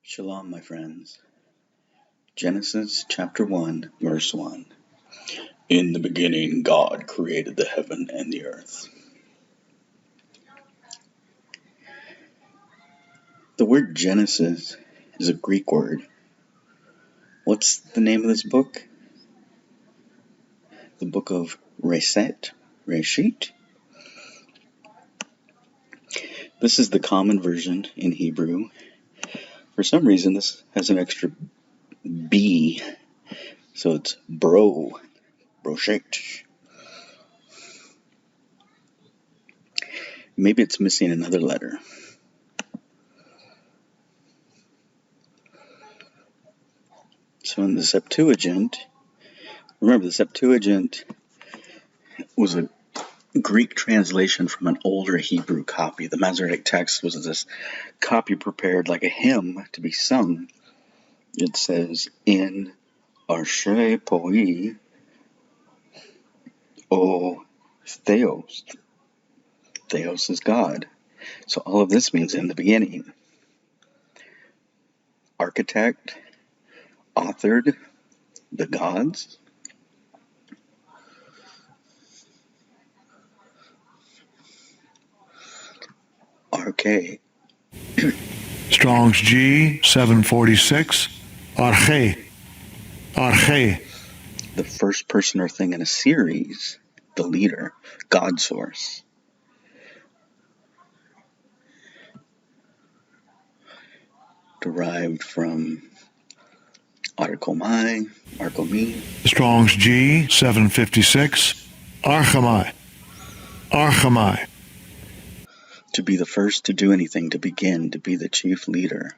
Shalom, my friends. Genesis chapter 1, verse 1. In the beginning, God created the heaven and the earth. The word Genesis is a Greek word. What's the name of this book? The book of Reshit. This is the common version in Hebrew. For some reason, this has an extra B, so it's broshit. Maybe it's missing another letter. So in the Septuagint, remember the Septuagint was a Greek translation from an older Hebrew copy. The Masoretic text was this copy prepared like a hymn to be sung. It says, in Arshe Poi O Theos. Theos is God. So all of this means in the beginning. Architect, authored, the gods. Arche. Strong's G 746. Arche. The first person or thing in a series, the leader, God source. Derived from archomai. Strong's G 756. Archomai. To be the first to do anything, to begin, to be the chief leader.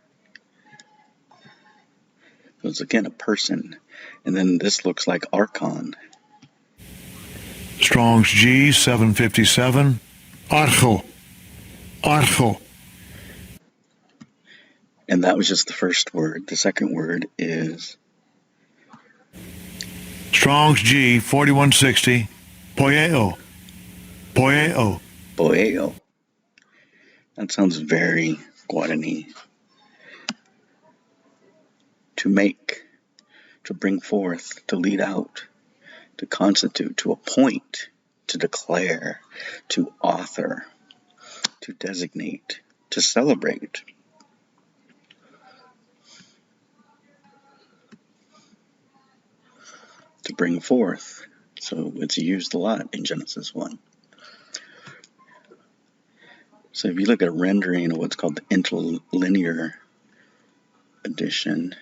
So it's again a person. And then this looks like archon. Strong's G 757. Archo. And that was just the first word. The second word is Strong's G 4160. Poieo. That sounds very Guarani. To make, to bring forth, to lead out, to constitute, to appoint, to declare, to author, to designate, to celebrate. To bring forth. So it's used a lot in Genesis 1. So if you look at a rendering of what's called the interlinear edition,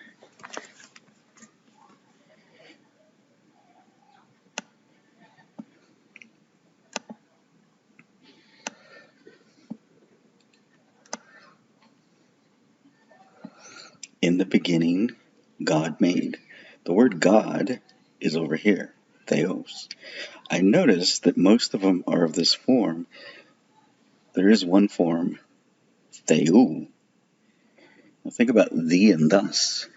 in the beginning, God made. The word God is over here, theos. I noticed that most of them are of this form. There is one form, theou. Now think about thee and thus.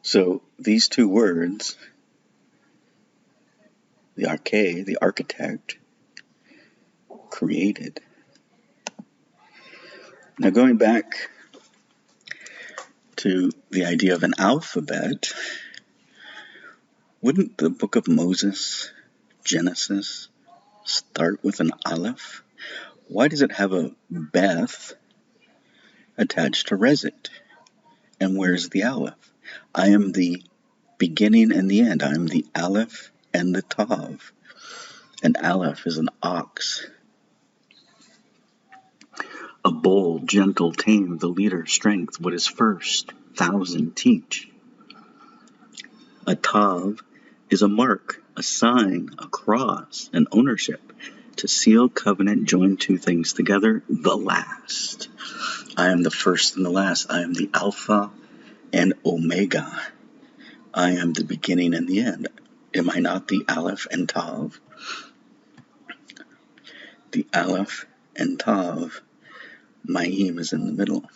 So these two words, the arche, the architect, created. Now going back to the idea of an alphabet, wouldn't the book of Moses, Genesis, start with an aleph? Why does it have a beth attached to resit? And where's the aleph? I am the beginning and the end. I am the aleph and the tav. An aleph is an ox. A bull, gentle, tame, the leader, strength, what is first, thousand, teach. A tav is a mark, a sign, a cross, an ownership. To seal, covenant, join two things together, the last. I am the first and the last. I am the Alpha and Omega. I am the beginning and the end. Am I not the Aleph and Tav? The Aleph and Tav. Mayim is in the middle.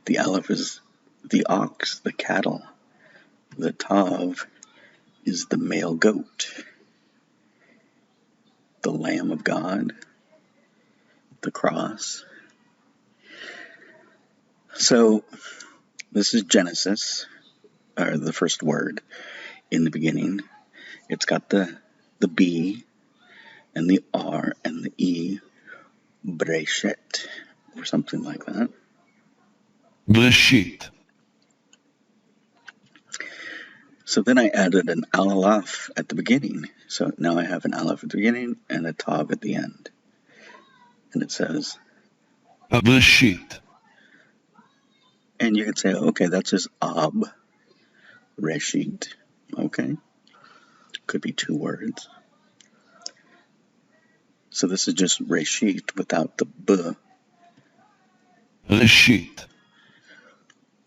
The Aleph is the ox, the cattle. The Tav is the male goat. the Lamb of God, the cross. So this is Genesis, or the first word in the beginning. It's got the B and the R and the E, abreshit, or something like that. Abreshit. So then I added an aleph at the beginning. So now I have an aleph at the beginning and a tav at the end. And it says, Abreshit. and you could say, okay, that's just ab, reshit. Okay. Could be two words. So this is just reshit without the b. Reshit.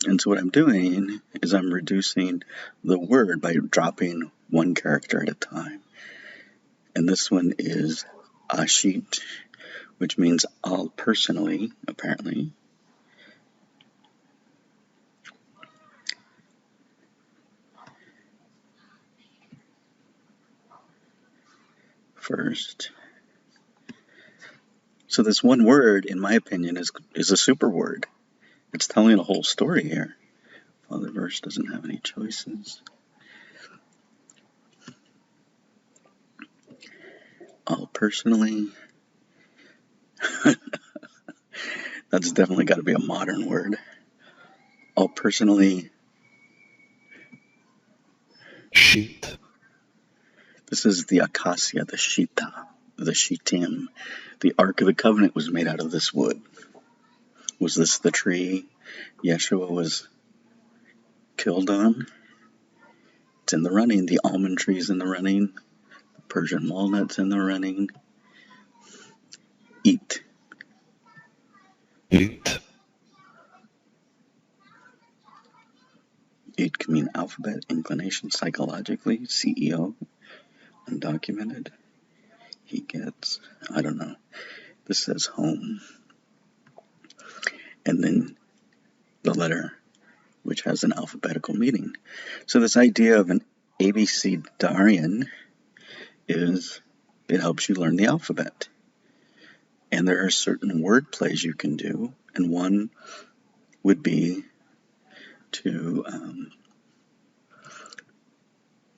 And so what I'm doing is I'm reducing the word by dropping one character at a time. And this one is ashit, which means I'll personally, apparently. First. So this one word, in my opinion, is a super word. It's telling a whole story here. Father verse doesn't have any choices. I'll personally. That's definitely got to be a modern word. I'll personally. Sheet. This is the acacia, the shita, the shitim. The Ark of the Covenant was made out of this wood. Was this the tree Yeshua was killed on? It's in the running. The almond tree's in the running. The Persian walnut's in the running. Eat. Eat. Eat can mean alphabet, inclination, psychologically, CEO, undocumented. He gets, I don't know. This says home. And then the letter, which has an alphabetical meaning. So this idea of an abecedarian is it helps you learn the alphabet. And there are certain word plays you can do, and one would be to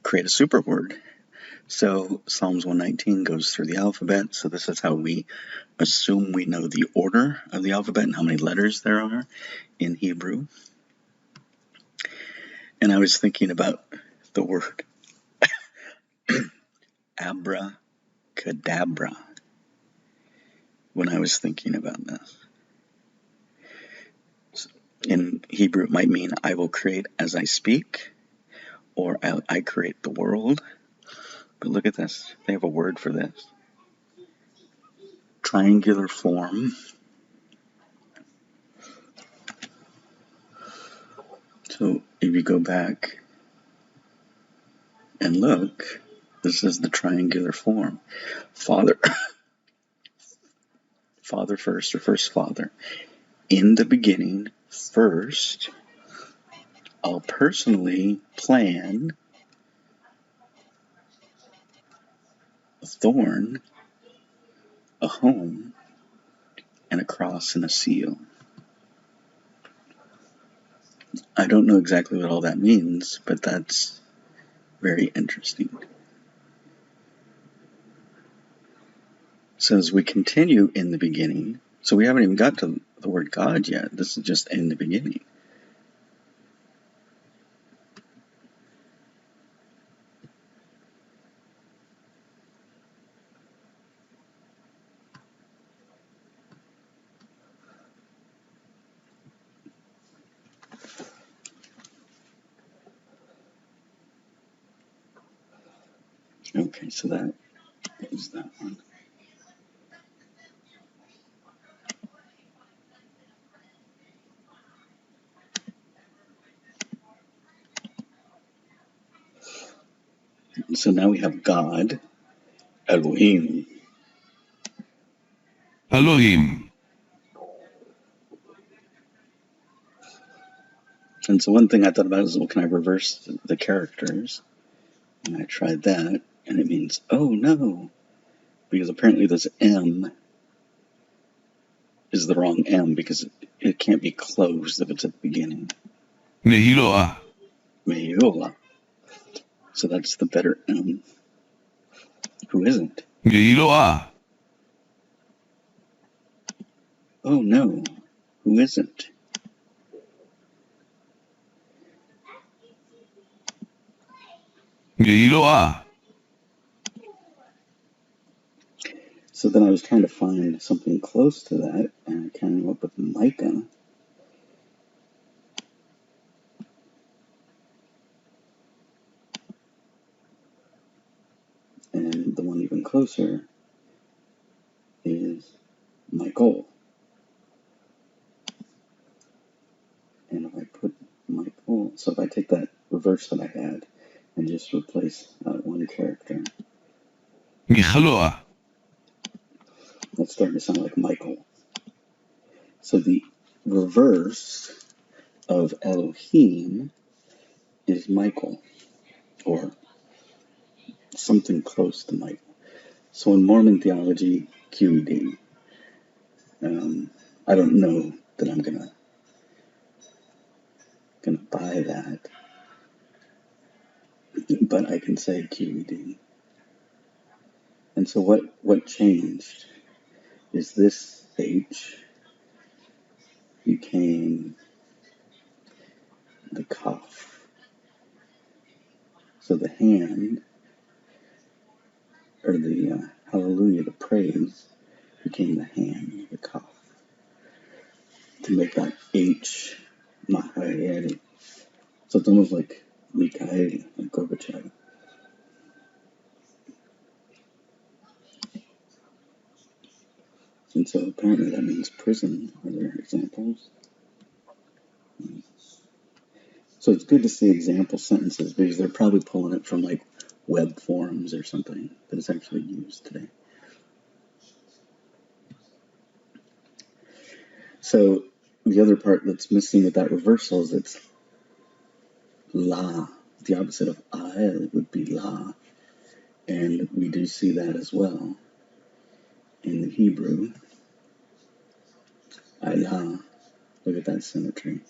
create a super word. So Psalms 119 goes through the alphabet, so this is how we assume we know the order of the alphabet and how many letters there are in Hebrew. And I was thinking about the word abracadabra when I was thinking about this. In Hebrew, it might mean I will create as I speak, or I create the world. But look at this. They have a word for this. Triangular form. So if you go back and look, this is the triangular form. Father first, or first father. In the beginning, first, I'll personally plan a thorn, a home, and a cross and a seal. I don't know exactly what all that means, but that's very interesting. So as we continue in the beginning, so we haven't even got to the word God yet. This is just in the beginning. Okay, so that is that one. So now we have God, Elohim. Elohim. And so one thing I thought about is, well, can I reverse the characters? And I tried that, and it means, oh no, because apparently this M is the wrong M because it can't be closed if it's at the beginning. Mehiloa. Meiola. So that's the better M. Who isn't? Mehiloa. Oh no, who isn't? Mehiloa. So then I was trying to find something close to that, and I came up with Micah. And the one even closer is Michael. And if I put Michael, so if I take that reverse that I had and just replace one character, Michaloa. that's starting to sound like Michael. So the reverse of Elohim is Michael, or something close to Michael. So in Mormon theology, QED, I don't know that I'm gonna buy that, but I can say QED. And so what changed is this H became the kaf. So the hand, or the hallelujah, the praise, became the hand, the kaf, to make that H Mahaeli. So it's almost like Mikhail, like Gorbachev. And so apparently that means prison. Are there examples? So it's good to see example sentences because they're probably pulling it from like web forums or something that is actually used today. So the other part that's missing with that reversal is it's la. The opposite of ael would be la. And we do see that as well in the Hebrew. Ayah. Look at that symmetry.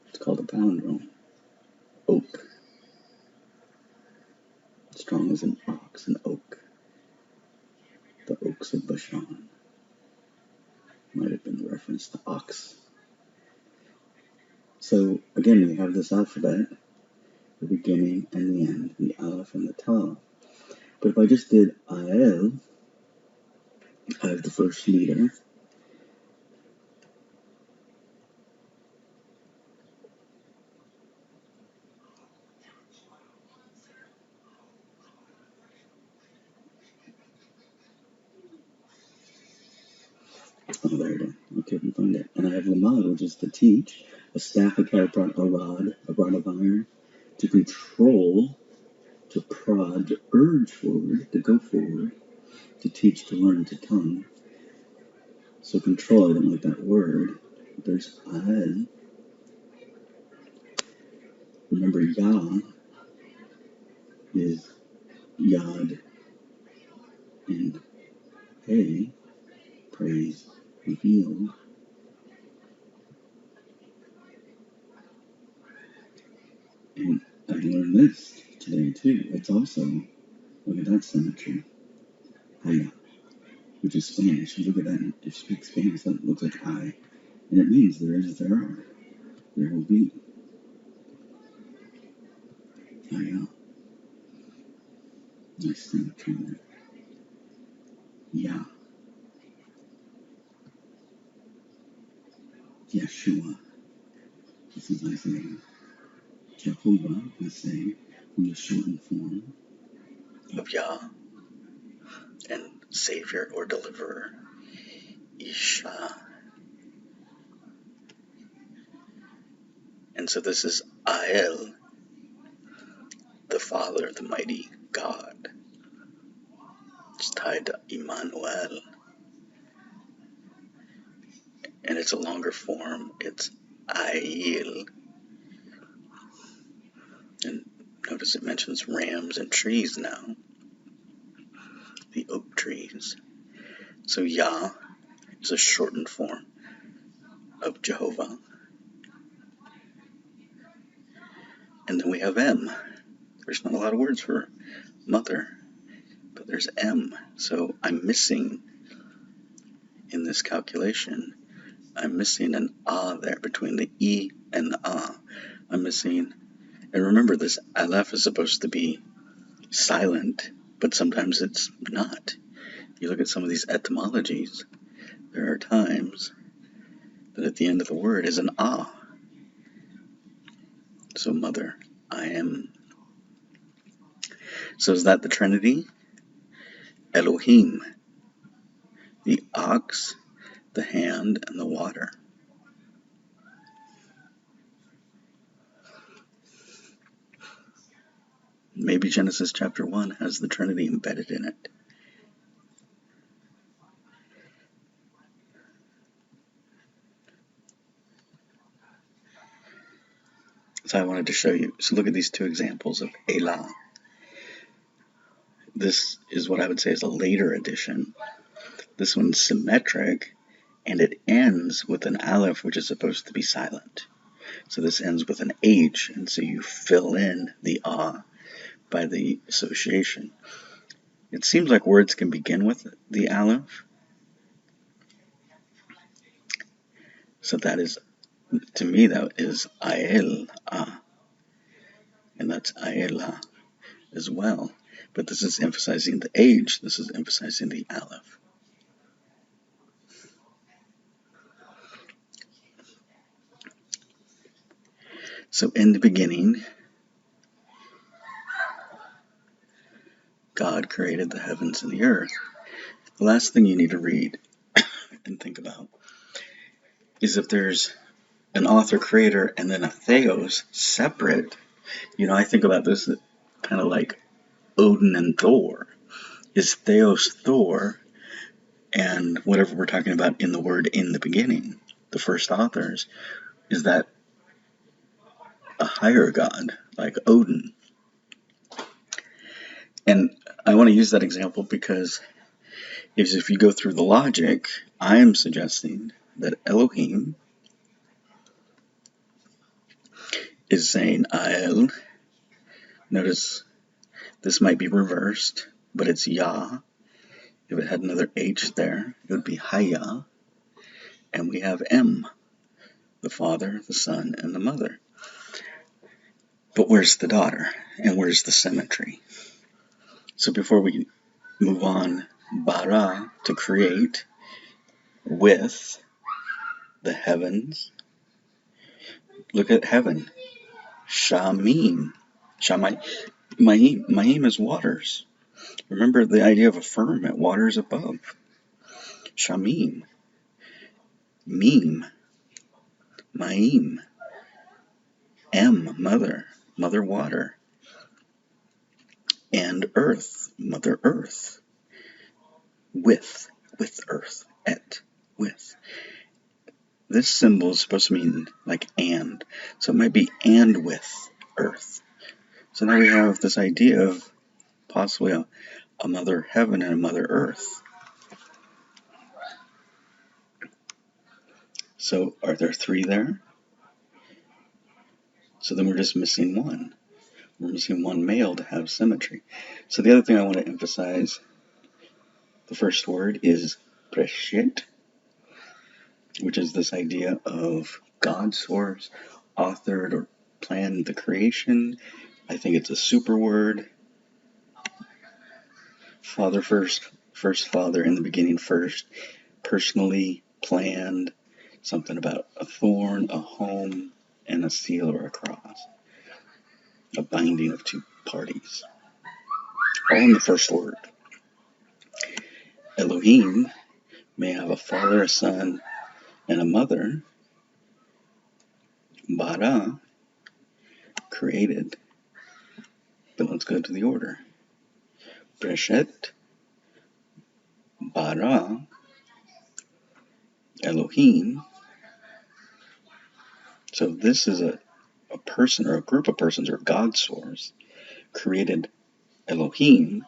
It's called a palindrome. Oak. Strong as an ox, an oak. The oaks of Bashan. Might have been a reference to ox. So again, we have this alphabet, the beginning and the end, the aleph and the tav. But if I just did Ael, I have the first leader. Oh, there it is. I couldn't find it. And I have Lamad, which is to teach, a staff, a rod, a rod of iron, to control, to prod, to urge forward, to go forward, to teach, to learn, to tongue. So control, I don't like that word. There's Ael. Remember, Yah is Yad and Hey, praise, revealed. And I learned this today too. It's also, look at that symmetry. Haya, which is Spanish. You look at that, if you speak Spanish, that looks like I. And it means there is, there are, there will be. Haya. Nice symmetry there. Yeah. Yeshua. This is Isaiah. Jehovah, let's say, in the shortened form of Yah and Savior or Deliverer. Isha. And so this is Ael, the Father, the mighty God. It's tied to Immanuel. And it's a longer form. It's Ail. And notice it mentions rams and trees now. the oak trees. So Yah is a shortened form of Jehovah. And then we have M. There's not a lot of words for mother, but there's M. So I'm missing in this calculation, I'm missing an ah there between the E and the ah. I'm missing, and remember this aleph is supposed to be silent, but sometimes it's not. You look at some of these etymologies, there are times that at the end of the word is an ah. So mother, I am. So is that the Trinity? Elohim, the ox, the hand, and the water. Maybe Genesis chapter 1 has the Trinity embedded in it. So I wanted to show you. So look at these two examples of Elah. This is what I would say is a later addition. This one's symmetric, and it ends with an aleph, which is supposed to be silent. So this ends with an H, and so you fill in the ah by the association. It seems like words can begin with the aleph. So that is, to me, that is Ael, ah, and that's Aelah as well. But this is emphasizing the H, this is emphasizing the aleph. So in the beginning, God created the heavens and the earth. The last thing you need to read and think about is if there's an author-creator and then a theos separate. I think about this kind of like Odin and Thor. Is theos Thor, and whatever we're talking about in the word in the beginning, the first authors, is that a higher god like Odin? And I want to use that example because if you go through the logic, I am suggesting that Elohim is saying Ael. Notice this might be reversed, but it's Yah. If it had another H there, it would be Haya. And we have M, the Father, the Son, and the Mother. But where's the daughter? And where's the symmetry? So before we move on, bara, to create, with the heavens. Look at heaven. Shamim. Mahim is waters. Remember the idea of a firmament, waters above. Shamim. Mim. Maim. Mother water. And earth, mother earth. With earth. With. This symbol is supposed to mean like and. So it might be and with earth. So now we have this idea of possibly a mother heaven and a mother earth. So are there three there? So then we're just missing one. We're missing one male to have symmetry. So the other thing I want to emphasize, the first word is abreshit, which is this idea of God's source, authored or planned the creation. I think it's a super word. Father first Father, in the beginning first, personally planned, something about a thorn, a home, and a seal or a cross. A binding of two parties. All in the first word. Elohim may have a father, a son, and a mother. Bara, created. But let's go to the order. Breshet, Bara, Elohim. So this is a person or a group of persons or God's source created Elohim,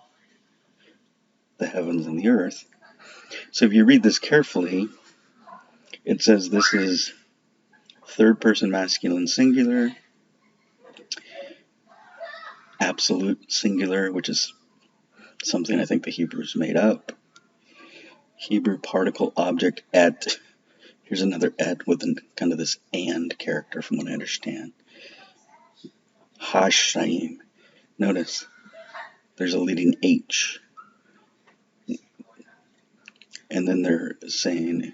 the heavens and the earth. So if you read this carefully, it says this is third person masculine singular, absolute singular, which is something I think the Hebrews made up. Hebrew particle object et. Here's another et with kind of this and character from what I understand. Hashaim. Notice there's a leading H. And then they're saying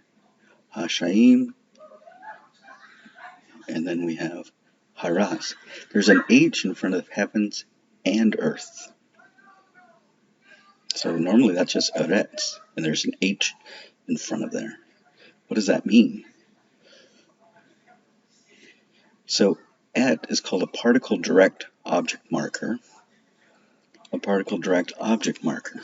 Hashaim. And then we have Haras. There's an H in front of heavens and earth. So normally that's just Eretz. And there's an H in front of there. What does that mean? So et is called a particle direct object marker. A particle direct object marker.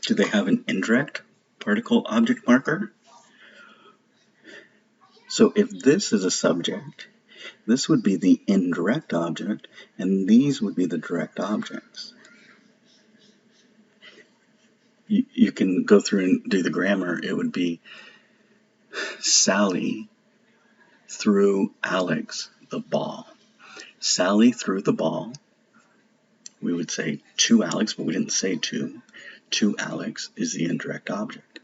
Do they have an indirect particle object marker? So if this is a subject, this would be the indirect object, and these would be the direct objects. You can go through and do the grammar. It would be Sally threw Alex the ball. Sally threw the ball. We would say to Alex, but we didn't say to. To Alex is the indirect object.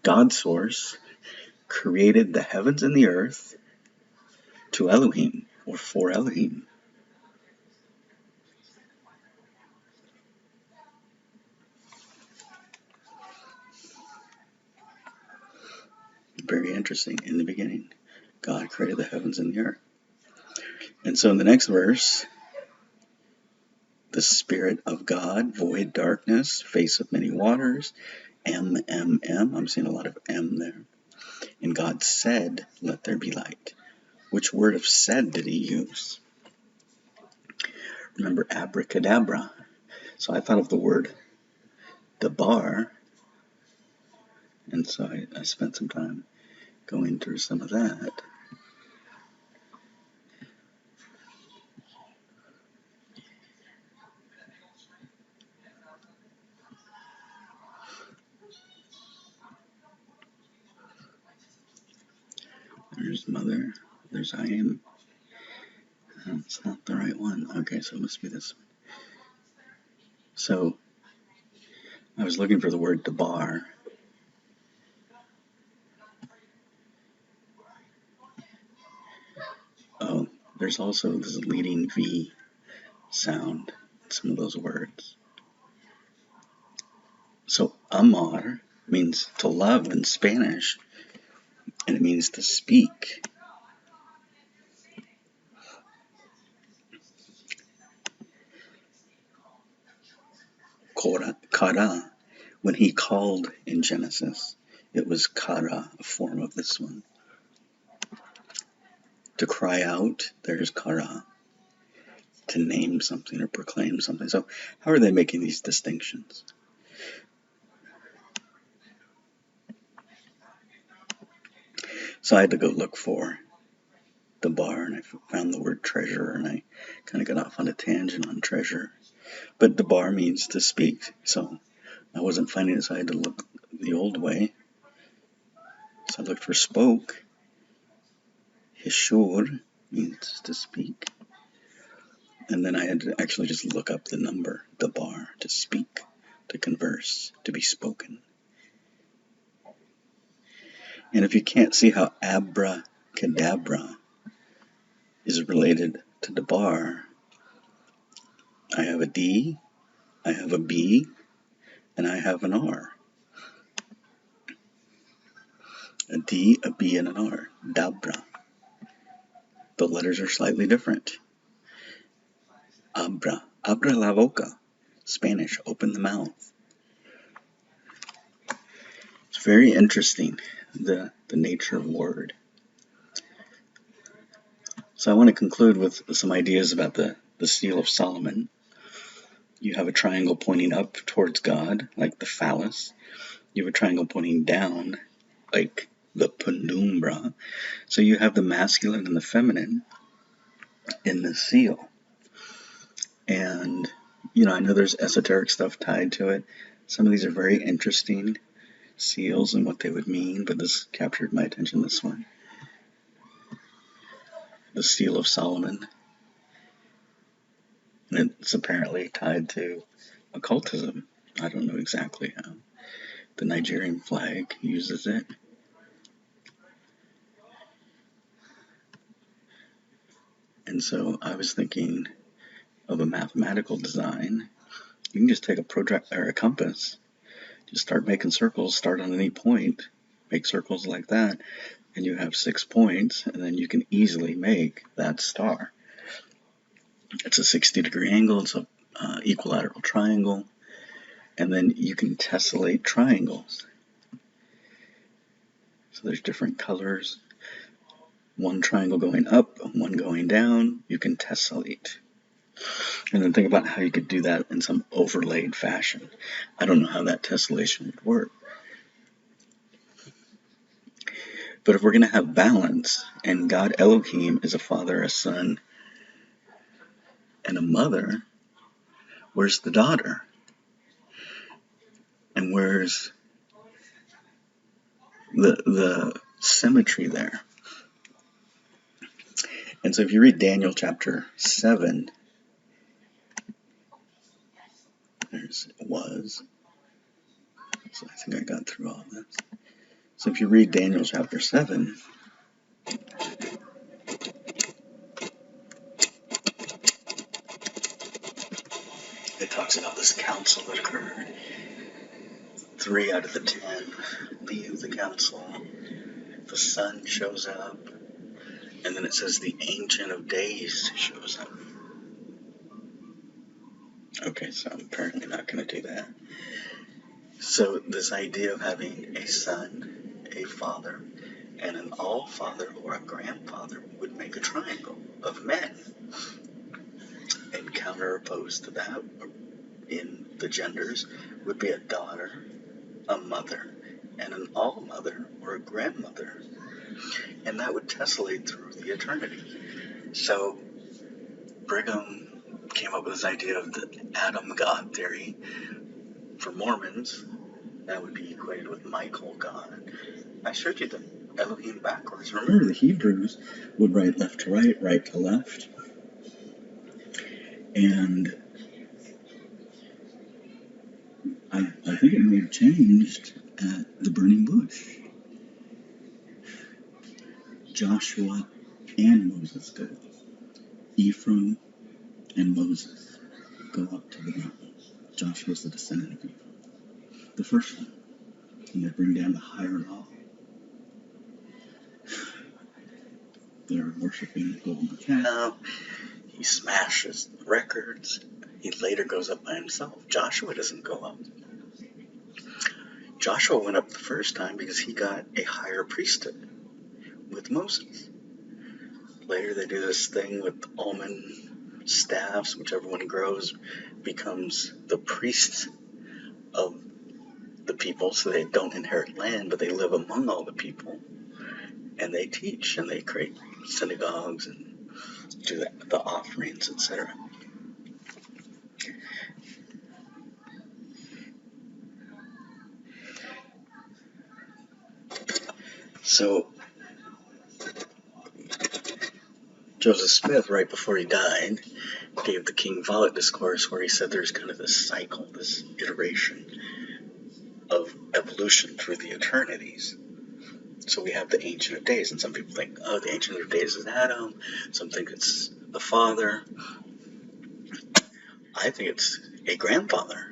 God source created the heavens and the earth to Elohim, or for Elohim. Very interesting. In the beginning, God created the heavens and the earth. And so in the next verse, the Spirit of God, void darkness, face of many waters, M. I'm seeing a lot of M there. And God said, let there be light. Which word of said did he use? Remember abracadabra. So I thought of the word dabar. And so I spent some time going through some of that. There's mother. There's I am. It's not the right one. Okay, so it must be this one. So I was looking for the word dabar. Oh, there's also this leading V sound in some of those words. So amar means to love in Spanish, and it means to speak. Kara, when he called in Genesis, it was kara, a form of this one. To cry out, there's kara. To name something or proclaim something. So how are they making these distinctions? So I had to go look for the bar, and I found the word treasure, and I kind of got off on a tangent on treasure. But the bar means to speak, so I wasn't finding it, so I had to look the old way. So I looked for spoke. Hishur means to speak. And then I had to actually just look up the number, the bar, to speak, to converse, to be spoken. And if you can't see how abracadabra is related to the bar, I have a D, I have a B, and I have an R. A D, a B, and an R. Dabra. The letters are slightly different. Abra. Abra la boca. Spanish, open the mouth. It's very interesting, the nature of word. So I want to conclude with some ideas about the seal of Solomon. You have a triangle pointing up towards God, like the phallus. You have a triangle pointing down, like the penumbra. So you have the masculine and the feminine in the seal. And I know there's esoteric stuff tied to it. Some of these are very interesting, seals and what they would mean, but this captured my attention, this one. The Seal of Solomon. And it's apparently tied to occultism. I don't know exactly how. The Nigerian flag uses it. And so I was thinking of a mathematical design. You can just take a protractor or a compass, just start making circles, start on any point, make circles like that, and you have 6 points, and then you can easily make that star. It's a 60-degree angle, it's a equilateral triangle, and then you can tessellate triangles. So there's different colors. One triangle going up, one going down, you can tessellate. And then think about how you could do that in some overlaid fashion. I don't know how that tessellation would work. But if we're going to have balance, and God Elohim is a father, a son, and a mother, where's the daughter? And where's the symmetry there? And so if you read Daniel chapter 7, so I think I got through all of this. So if you read Daniel chapter 7, it talks about this council that occurred. 3 out of the 10 leave the council. The sun shows up. And then it says the Ancient of Days shows up. Okay, so I'm apparently not going to do that. So this idea of having a son, a father, and an all-father or a grandfather would make a triangle of men. And counteropposed to that, in the genders, would be a daughter, a mother, and an all-mother or a grandmother. And that would tessellate through the eternity. So Brigham came up with this idea of the Adam God theory. For Mormons, that would be equated with Michael God. I showed you the Elohim backwards. Remember, the Hebrews would write left to right, right to left. And I think it may have changed at the burning bush. Joshua and Moses go up. Ephraim and Moses go up to the mountain. Joshua's the descendant of Ephraim. The first one. And they bring down the higher law. They're worshiping the golden calf. He smashes records. He later goes up by himself. Joshua doesn't go up. Joshua went up the first time because he got a higher priesthood with Moses. Later they do this thing with almond staffs, whichever one grows becomes the priest of the people, so they don't inherit land, but they live among all the people. And they teach, and they create synagogues and do the offerings, etc. So Joseph Smith, right before he died, gave the King Follett discourse where he said there's kind of this cycle, this iteration of evolution through the eternities. So we have the Ancient of Days, and some people think, oh, the Ancient of Days is Adam. Some think it's the father. I think it's a grandfather.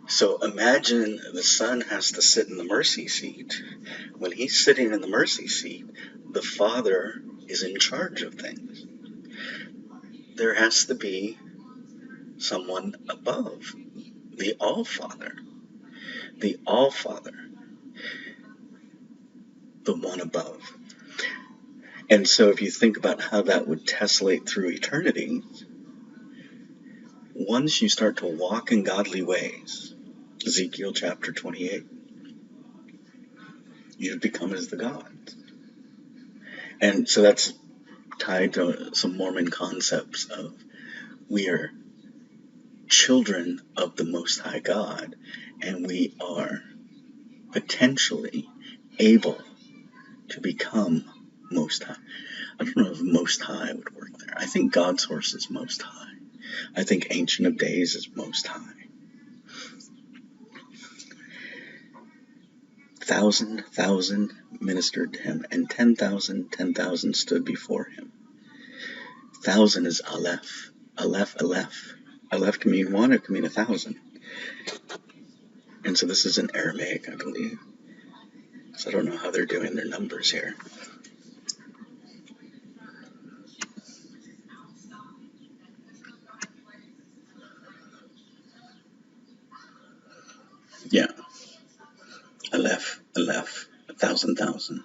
So imagine the son has to sit in the mercy seat. When he's sitting in the mercy seat, the father is in charge of things. There has to be someone above, the All-Father. The All-Father, the one above. And so if you think about how that would tessellate through eternity, once you start to walk in godly ways, Ezekiel chapter 28, you become as the gods. And so that's tied to some Mormon concepts of we are children of the Most High God, and we are potentially able to become Most High. I don't know if Most High would work there. I think God's source is Most High. I think Ancient of Days is Most High. 1,000 ministered to him, and 10,000 stood before him. 1,000 is Aleph. Aleph. Aleph can mean one, it can mean 1,000. And so this is in Aramaic, I believe. So I don't know how they're doing their numbers here. Yeah. Aleph. 1,000.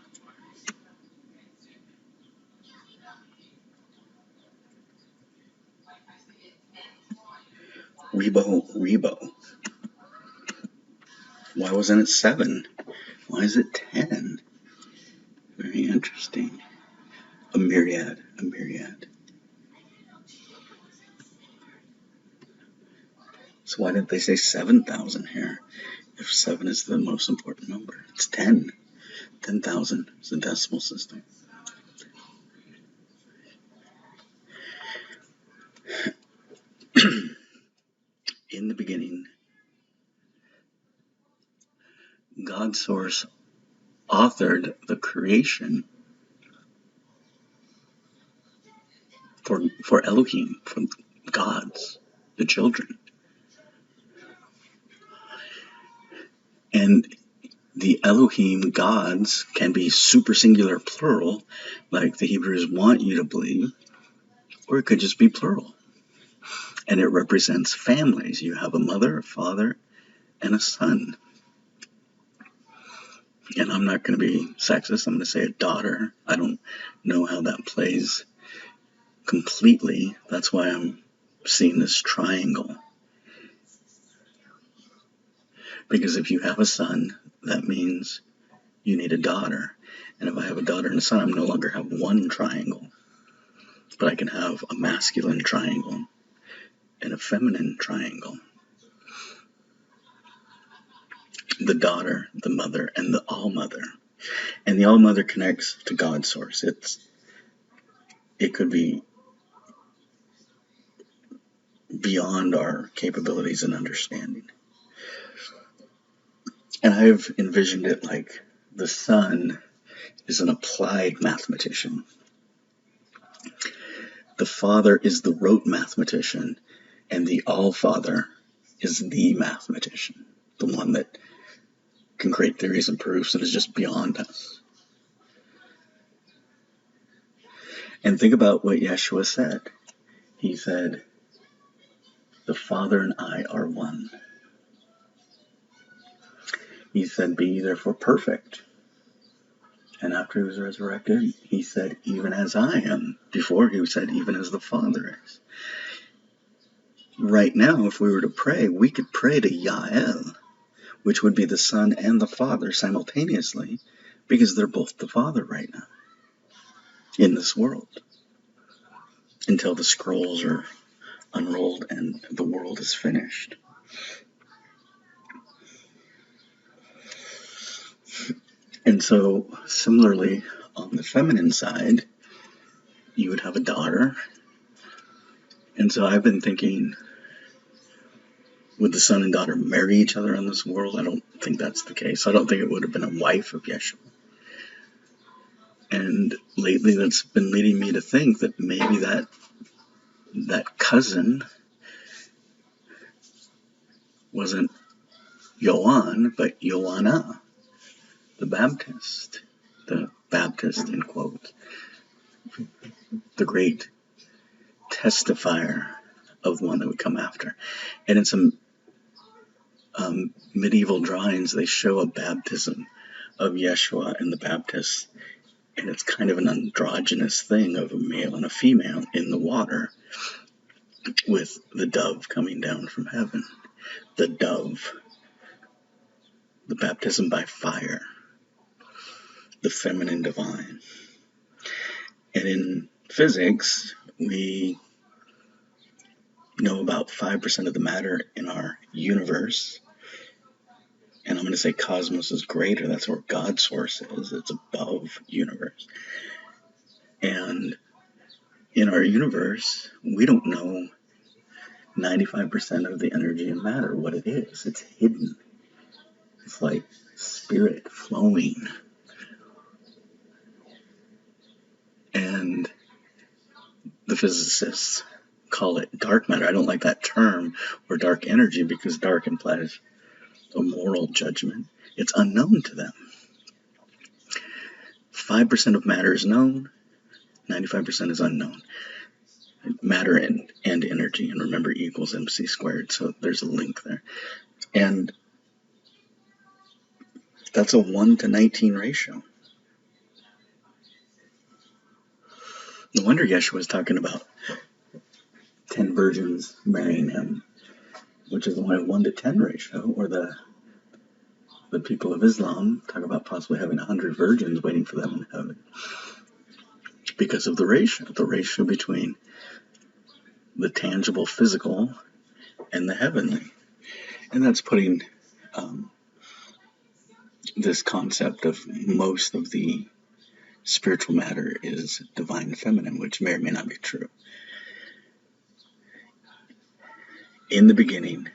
Rebo. Why wasn't it 7? Why is it 10? Very interesting. A myriad. So why didn't they say 7,000 here? If 7 is the most important number, it's 10. 10,000 is the decimal system. In the beginning, God's source authored the creation for Elohim, for gods, the children. And the Elohim gods can be super singular plural, like the Hebrews want you to believe, or it could just be plural. And it represents families. You have a mother, a father, and a son. And I'm not going to be sexist. I'm going to say a daughter. I don't know how that plays completely. That's why I'm seeing this triangle. Because if you have a son, that means you need a daughter. And if I have a daughter and a son, I no longer have one triangle. But I can have a masculine triangle and a feminine triangle. The daughter, the mother, and the all-mother. And the all-mother connects to God's source. It could be beyond our capabilities and understanding. And I've envisioned it like the sun is an applied mathematician. The Father is the rote mathematician, and the All-Father is the mathematician, the one that can create theories and proofs and is just beyond us. And think about what Yeshua said. He said, the Father and I are one. He said, be ye therefore perfect. And after he was resurrected, he said, even as I am. Before he said, even as the Father is. Right now, if we were to pray, we could pray to Yael, which would be the Son and the Father simultaneously, because they're both the Father right now in this world, until the scrolls are unrolled and the world is finished. And so, similarly, on the feminine side, you would have a daughter. And so I've been thinking, would the son and daughter marry each other in this world? I don't think that's the case. I don't think it would have been a wife of Yeshua. And lately that's been leading me to think that maybe that cousin wasn't Yohan, but Joanna, the Baptist in quotes, the great testifier of the one that would come after. And in some medieval drawings, they show a baptism of Yeshua and the Baptist, and it's kind of an androgynous thing of a male and a female in the water with the dove coming down from heaven. The dove, the baptism by fire, the feminine divine. And in physics, we know about 5% of the matter in our universe. And I'm going to say cosmos is greater. That's where God's source is. It's above universe. And in our universe, we don't know 95% of the energy and matter, what it is. It's hidden. It's like spirit flowing. And the physicists call it dark matter. I don't like that term, or dark energy, because dark implies a moral judgment. It's unknown to them. 5% of matter is known, 95% is unknown. Matter and energy, and remember E equals mc squared, so there's a link there. And that's a 1 to 19 ratio. No wonder Yeshua was talking about 10 virgins marrying him, which is only a 1 to 10 ratio, or the people of Islam talk about possibly having 100 virgins waiting for them in heaven, because of the ratio between the tangible physical and the heavenly. And that's putting this concept of most of the spiritual matter is divine feminine, which may or may not be true. In the beginning,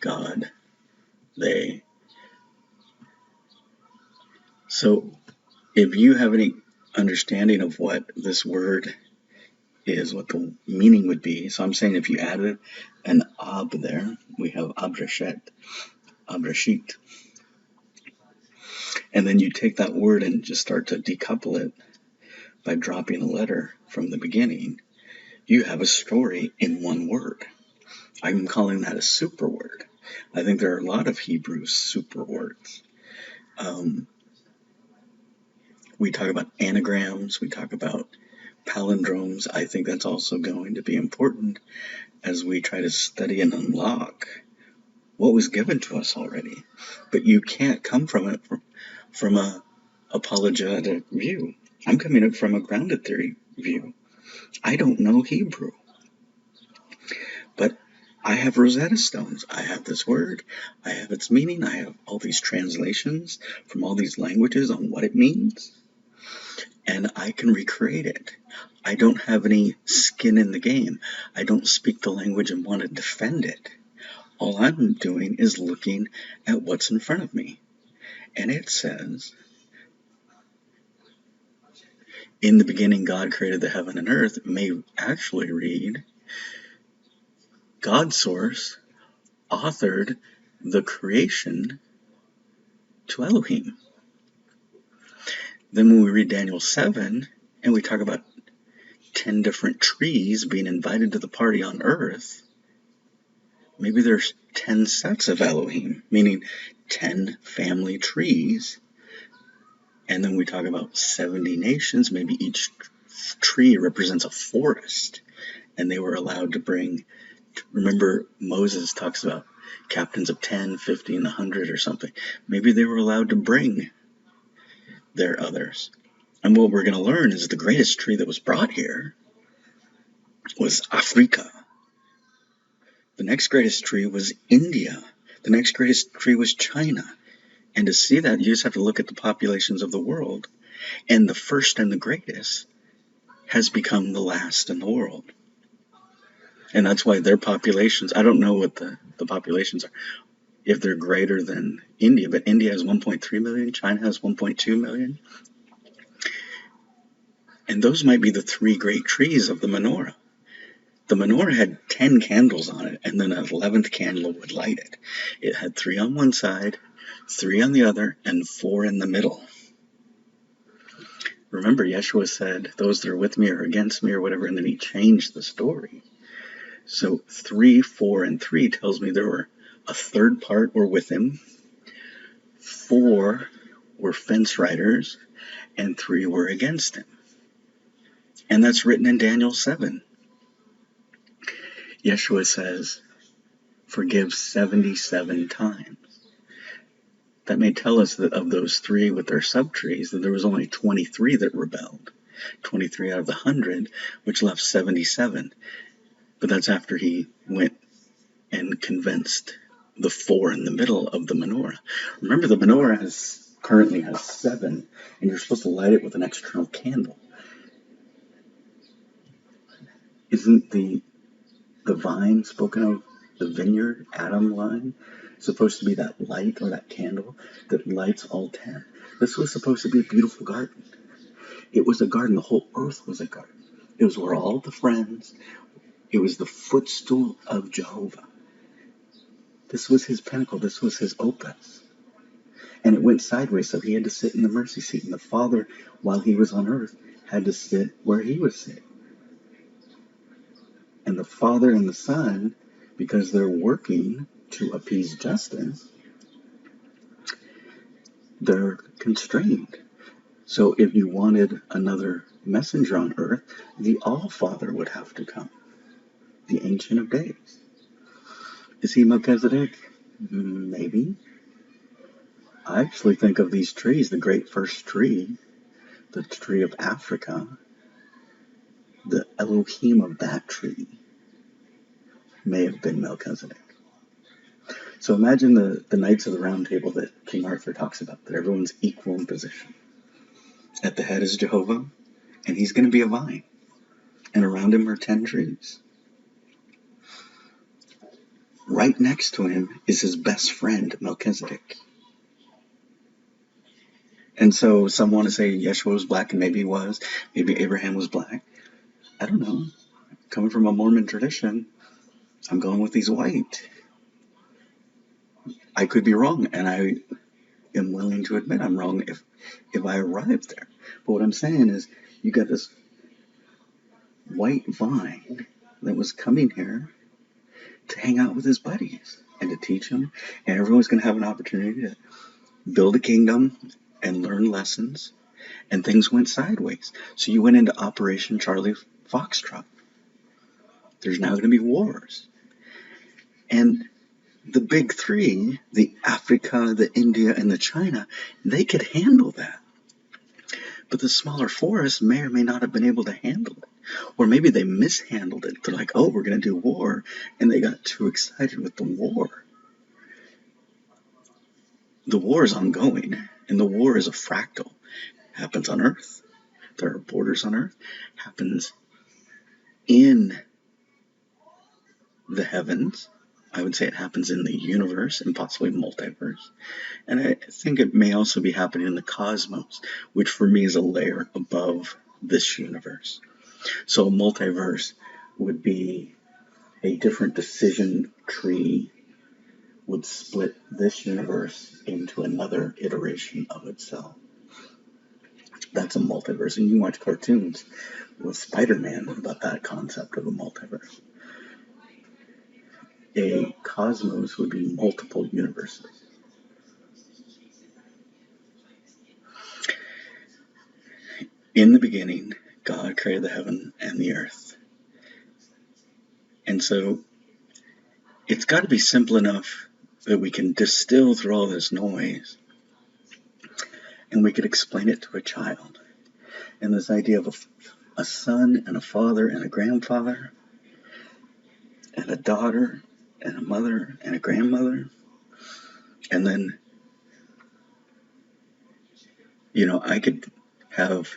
God, they. So if you have any understanding of what this word is, what the meaning would be, so I'm saying if you added an ab there, we have abreshit, and then you take that word and just start to decouple it by dropping a letter from the beginning, you have a story in one word. I'm calling that a superword. I think there are a lot of Hebrew superwords. We talk about anagrams, we talk about palindromes. I think that's also going to be important as we try to study and unlock what was given to us already. But you can't come from it from a apologetic view. I'm coming up from a grounded theory view. I don't know Hebrew, but I have Rosetta Stones. I have this word, I have its meaning, I have all these translations from all these languages on what it means, and I can recreate it. I don't have any skin in the game. I don't speak the language and want to defend it. All I'm doing is looking at what's in front of me. And it says, in the beginning God created the heaven and earth. It may actually read, God's source authored the creation to Elohim. Then when we read Daniel 7, and we talk about 10 different trees being invited to the party on earth, maybe there's 10 sets of Elohim, meaning 10 family trees. And then we talk about 70 nations. Maybe each tree represents a forest. And they were allowed to bring, remember Moses talks about captains of 10, 50, and 100 or something. Maybe they were allowed to bring their others. And what we're going to learn is the greatest tree that was brought here was Africa. The next greatest tree was India. The next greatest tree was China. And to see that, you just have to look at the populations of the world. And the first and the greatest has become the last in the world. And that's why their populations, I don't know what the populations are, if they're greater than India, but India has 1.3 million, China has 1.2 million. And those might be the three great trees of the menorah. The menorah had 10 candles on it, and then an 11th candle would light it. It had 3 on one side, 3 on the other, and 4 in the middle. Remember, Yeshua said, those that are with me or against me or whatever, and then he changed the story. So 3, 4, and 3 tells me there were a third part were with him, 4 were fence riders, and 3 were against him. And that's written in Daniel 7. Yeshua says, forgive 77 times. That may tell us that of those 3 with their subtrees, that there was only 23 that rebelled. 23 out of the 100, which left 77. But that's after he went and convinced the four in the middle of the menorah. Remember, the menorah currently has 7, and you're supposed to light it with an external candle. Isn't the vine spoken of, the vineyard, Adam line, supposed to be that light or that candle that lights all 10? This was supposed to be a beautiful garden. It was a garden. The whole earth was a garden. It was where all the friends, it was the footstool of Jehovah. This was his pinnacle. This was his opus. And it went sideways, so he had to sit in the mercy seat. And the Father, while he was on earth, had to sit where he was sitting. And the Father and the Son, because they're working to appease justice, they're constrained. So if you wanted another messenger on earth, the All-Father would have to come, the Ancient of Days. Is he Melchizedek? Maybe. I actually think of these trees, the great first tree, the tree of Africa, the Elohim of that tree may have been Melchizedek. So imagine the Knights of the Round Table that King Arthur talks about, that everyone's equal in position. At the head is Jehovah, and he's going to be a vine. And around him are 10 trees. Right next to him is his best friend, Melchizedek. And so some want to say Yeshua was black, and maybe he was. Maybe Abraham was black. I don't know. Coming from a Mormon tradition, I'm going with he's white. I could be wrong, and I am willing to admit I'm wrong if I arrive there. But what I'm saying is, you got this white vine that was coming here to hang out with his buddies and to teach them, and everyone's going to have an opportunity to build a kingdom and learn lessons, and things went sideways. So you went into Operation Charlie Foxtrot. There's now going to be wars. And the big three, the Africa, the India, and the China, they could handle that. But the smaller forests may or may not have been able to handle it. Or maybe they mishandled it. They're like, oh, we're going to do war. And they got too excited with the war. The war is ongoing. And the war is a fractal. It happens on Earth. There are borders on Earth. It happens in the heavens. I would say it happens in the universe and possibly multiverse. And I think it may also be happening in the cosmos, which for me is a layer above this universe. So a multiverse would be a different decision tree would split this universe into another iteration of itself. That's a multiverse. And you watch cartoons with Spider-Man about that concept of a multiverse. A cosmos would be multiple universes. In the beginning, God created the heaven and the earth. And so it's got to be simple enough that we can distill through all this noise and we could explain it to a child. And this idea of a son and a father and a grandfather and a daughter and a mother and a grandmother. And then, I could have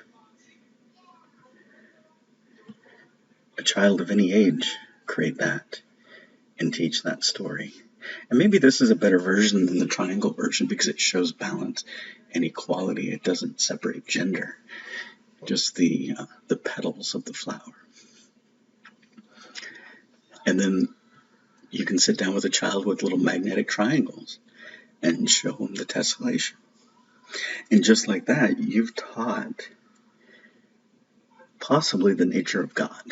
a child of any age create that and teach that story. And maybe this is a better version than the triangle version because it shows balance and equality. It doesn't separate gender, just the petals of the flower. And then you can sit down with a child with little magnetic triangles and show them the tessellation. And just like that, you've taught possibly the nature of God.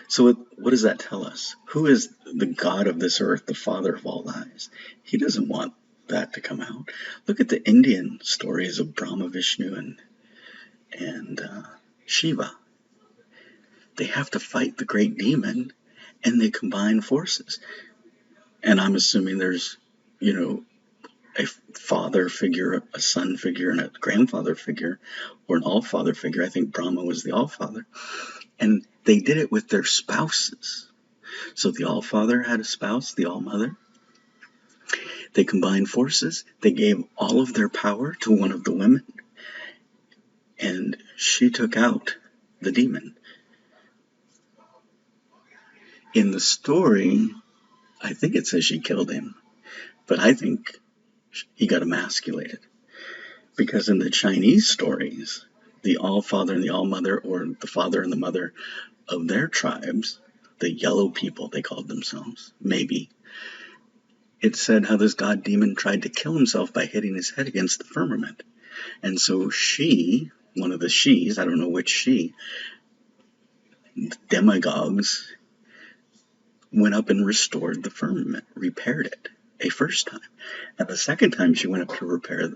So what does that tell us? Who is the God of this earth, the father of all lives? He doesn't want that to come out. Look at the Indian stories of Brahma, Vishnu, and Shiva. They have to fight the great demon, and they combine forces. And I'm assuming there's, a father figure, a son figure, and a grandfather figure, or an all-father figure. I think Brahma was the all-father. And they did it with their spouses. So the All-Father had a spouse, the All-Mother. They combined forces. They gave all of their power to one of the women. And she took out the demon. In the story, I think it says she killed him. But I think he got emasculated. Because in the Chinese stories, the All-Father and the All-Mother, or the father and the mother of their tribes, the yellow people they called themselves, maybe, it said how this god demon tried to kill himself by hitting his head against the firmament. And so she, one of the she's, I don't know which she, demagogues, went up and restored the firmament, repaired it a first time. And the second time she went up to repair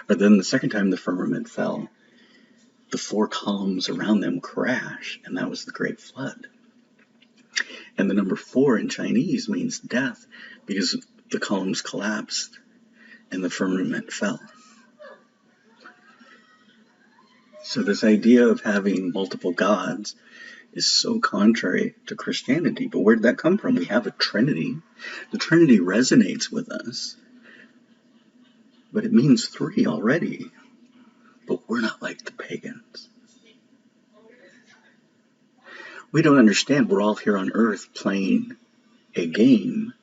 then the second time the firmament fell, the 4 columns around them crashed, and that was the Great Flood. And the number 4 in Chinese means death, because the columns collapsed and the firmament fell. So this idea of having multiple gods is so contrary to Christianity. But where did that come from? We have a Trinity. The Trinity resonates with us, but it means 3 already. But we're not like the pagans. We don't understand. We're all here on earth playing a game.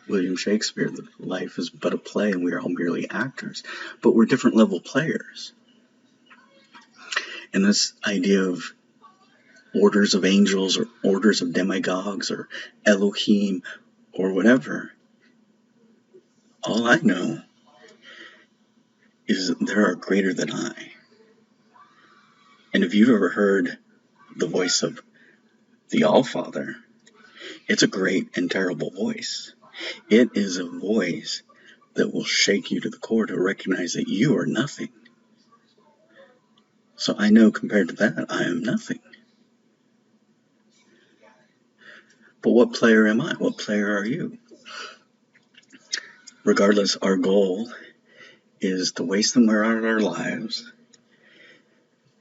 William Shakespeare, life is but a play and we are all merely actors. But we're different level players. And this idea of orders of angels or orders of demigods or Elohim or whatever, all I know is that there are greater than I. And if you've ever heard the voice of the All-Father, it's a great and terrible voice. It is a voice that will shake you to the core to recognize that you are nothing. So I know compared to that, I am nothing. But what player am I? What player are you? Regardless, our goal is to waste and wear out our lives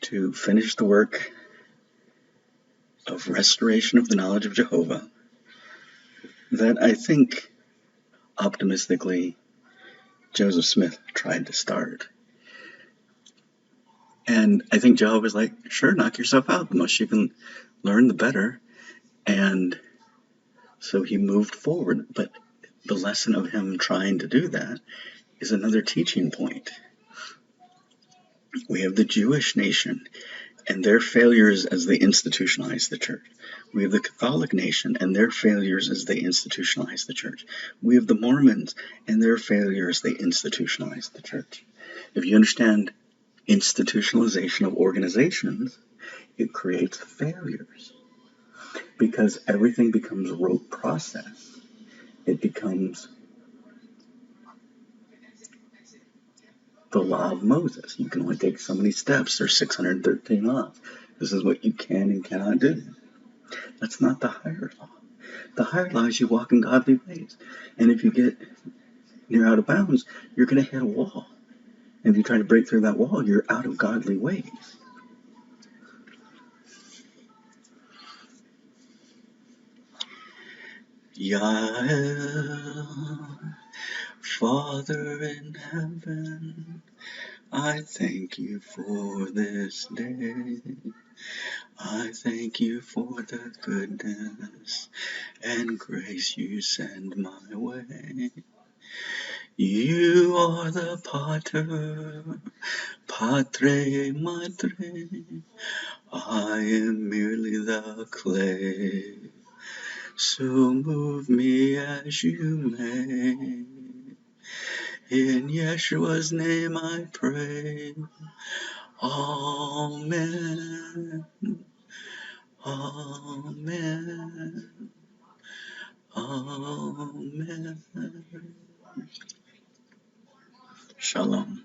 to finish the work of restoration of the knowledge of Jehovah that I think, optimistically, Joseph Smith tried to start. And I think Jehovah's like, sure, knock yourself out. The most you can learn, the better. And so he moved forward. But the lesson of him trying to do that is another teaching point. We have the Jewish nation and their failures as they institutionalize the church. We have the Catholic nation and their failures as they institutionalize the church. We have the Mormons and their failures as they institutionalize the church. If you understand institutionalization of organizations, it creates failures because everything becomes a rote process. It becomes the law of Moses. You can only take so many steps. There's 613 laws. This is what you can and cannot do. That's not the higher law. The higher law is you walk in godly ways. And if you get near out of bounds, you're going to hit a wall. And if you try to break through that wall, you're out of godly ways. Yael, Father in heaven, I thank you for this day. I thank you for the goodness and grace you send my way. You are the potter, Padre, Madre. I am merely the clay. So move me as you may. In Yeshua's name I pray. Amen. Amen. Amen. Shalom.